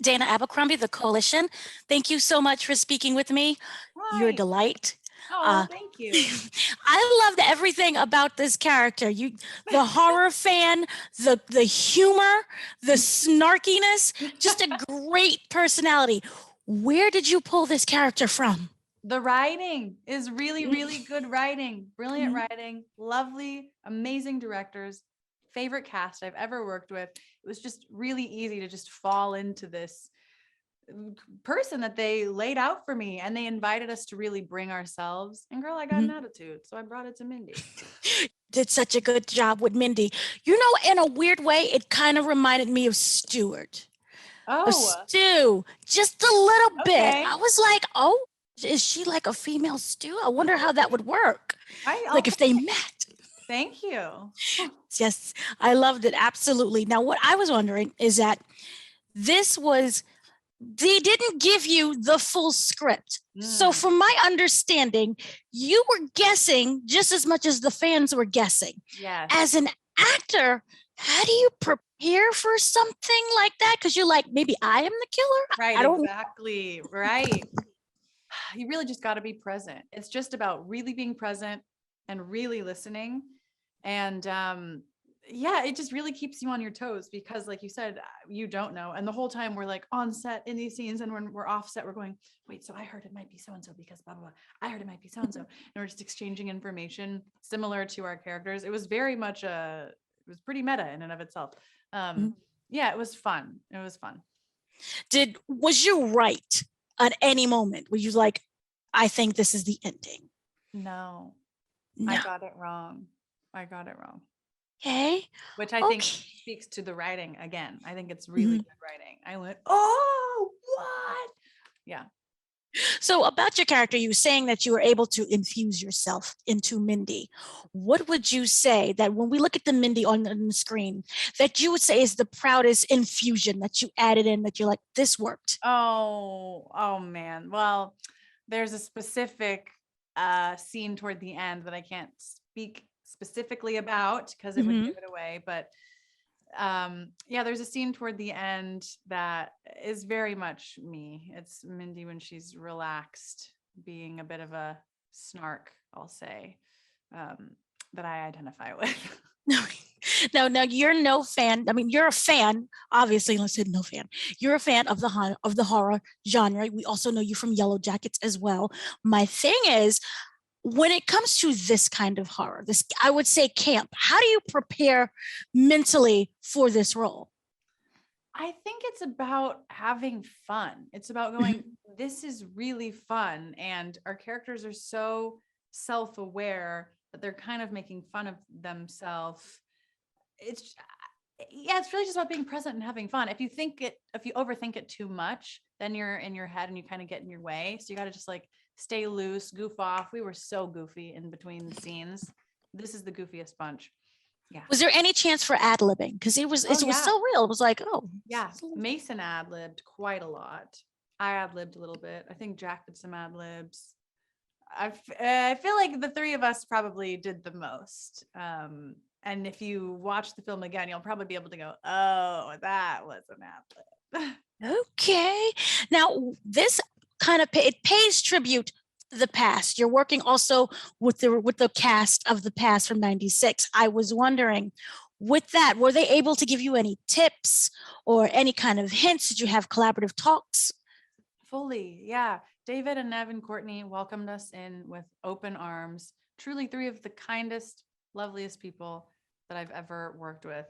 Dana Abercrombie, the Koalition. Thank you so much for speaking with me. You're a Hi. delight. Oh, thank you. I loved everything about this character. The horror fan, the humor, the snarkiness, just a great personality. Where did you pull this character from? The writing is really, really good writing. Brilliant writing. Lovely, amazing directors. Favorite cast I've ever worked with. It was just really easy to just fall into this person that they laid out for me, and they invited us to really bring ourselves. And girl, I got an attitude, so I brought it to Mindy. Did such a good job with Mindy. You know, in a weird way, it kind of reminded me of Stewart. Of Oh, Stu, just a little bit. okay. I was like, oh, is she like a female Stu? I wonder how that would work. Like if they met. Thank you. Yes, I loved it. Absolutely. Now, what I was wondering is that they didn't give you the full script. So, from my understanding, you were guessing just as much as the fans were guessing. Yes. As an actor, how do you prepare for something like that? Because you're like, maybe I am the killer. Right, I don't. exactly. Right. You really just got to be present. It's just about really being present and really listening. And yeah, it just really keeps you on your toes because, like you said, you don't know. And the whole time we're like on set in these scenes, and when we're off set, we're going, wait, so I heard it might be so-and-so because blah, blah, blah. I heard it might be so-and-so. And we're just exchanging information similar to our characters. It was very much it was pretty meta in and of itself. Yeah, it was fun. It was fun. Was you right at any moment? Were you like, I think this is the ending? No. I got it wrong. Okay. Which I think speaks to the writing again. I think it's really good writing. I went, oh, what? Yeah. So about your character, you were saying that you were able to infuse yourself into Mindy. What would you say that when we look at the Mindy on the screen, that you would say is the proudest infusion that you added in, that you're like, this worked? Oh man. Well, there's a specific scene toward the end that I can't speak specifically about because it would give it away. But yeah, there's a scene toward the end that is very much me. It's Mindy when she's relaxed, being a bit of a snark, I'll say, that I identify with. No, you're no fan. I mean, you're a fan, obviously. Let's say no fan. You're a fan of the horror genre. We also know you from Yellowjackets as well. My thing is, when it comes to this kind of horror, this, I would say, camp, how do you prepare mentally for this role? I think it's about having fun. It's about going, this is really fun. And our characters are so self-aware that they're kind of making fun of themselves. It's really just about being present and having fun. If you overthink it too much, then you're in your head and you kind of get in your way. So you got to just like stay loose, goof off. We were so goofy in between the scenes. This is the goofiest bunch. Yeah. Was there any chance for ad-libbing? Because it was so real. It was like, oh. Yeah. Mason ad-libbed quite a lot. I ad-libbed a little bit. I think Jack did some ad-libs. I feel like the three of us probably did the most. And if you watch the film again, you'll probably be able to go, oh, that was an ad-lib. Okay. Now, this kind of it pays tribute to the past. You're working also with the cast of the past from '96. I was wondering, with that, were they able to give you any tips or any kind of hints? Did you have collaborative talks? Fully, yeah. David and Nev and Courtney welcomed us in with open arms. Truly three of the kindest, loveliest people that I've ever worked with.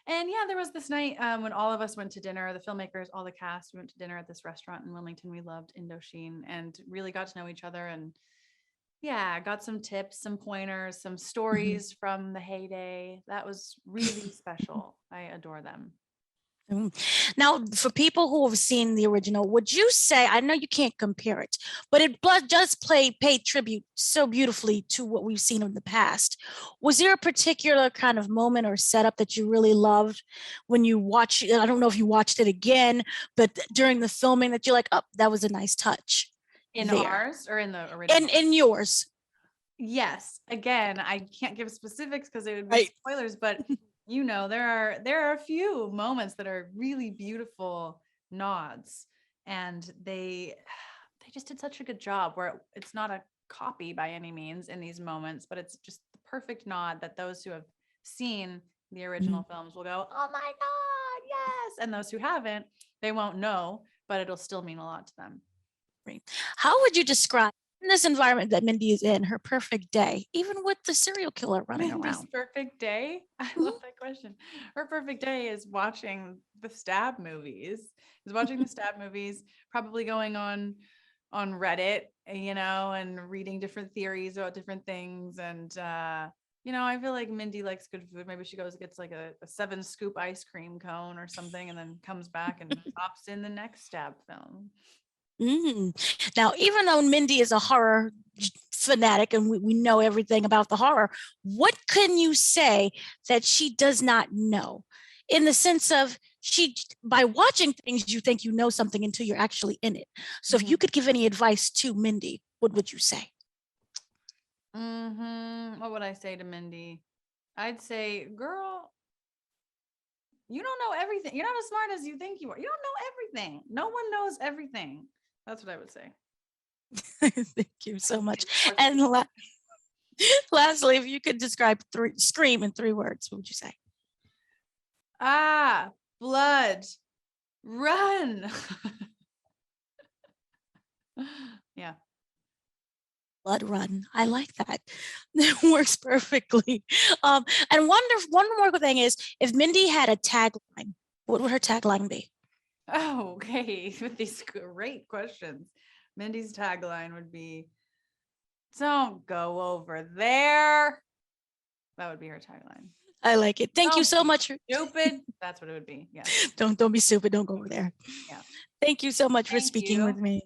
And yeah, there was this night when all of us went to dinner, the filmmakers, all the cast, we went to dinner at this restaurant in Wilmington. We loved Indochine and really got to know each other. And yeah, got some tips, some pointers, some stories from the heyday. That was really special. I adore them. Now, for people who have seen the original, would you say, I know you can't compare it, but it does pay tribute so beautifully to what we've seen in the past. Was there a particular kind of moment or setup that you really loved when you watch it? I don't know if you watched it again, but during the filming that you're like, oh, that was a nice touch. In ours or in the original? In yours. Yes. Again, I can't give specifics because it would be spoilers, but you know, there are a few moments that are really beautiful nods, and they just did such a good job where it's not a copy by any means in these moments, but it's just the perfect nod that those who have seen the original films will go, oh my God, yes. And those who haven't, they won't know, but it'll still mean a lot to them. Right. How would you describe in this environment that Mindy is in her perfect day, even with the serial killer running Mindy's around? perfect day? I love that question. Her perfect day is watching the stab movies, probably going on Reddit, and reading different theories about different things. And, I feel like Mindy likes good food. Maybe she goes and gets like a 7-scoop ice cream cone or something, and then comes back and hops in the next stab film. Now, even though Mindy is a horror fanatic and we know everything about the horror, what can you say that she does not know? In the sense of by watching things, you think you know something until you're actually in it. So if you could give any advice to Mindy, what would you say? What would I say to Mindy? I'd say, girl, you don't know everything. You're not as smart as you think you are. You don't know everything. No one knows everything. That's what I would say. Thank you so much. And lastly, if you could describe Scream in 3 words, what would you say? Blood, run. Yeah. Blood run. I like that. It works perfectly. And one more thing is, if Mindy had a tagline, what would her tagline be? Oh, okay. With these great questions. Mindy's tagline would be, don't go over there. That would be her tagline. I like it. Thank you so much. Stupid. That's what it would be. Yeah. Don't be stupid. Don't go over there. Yeah. Thank you so much for speaking with me.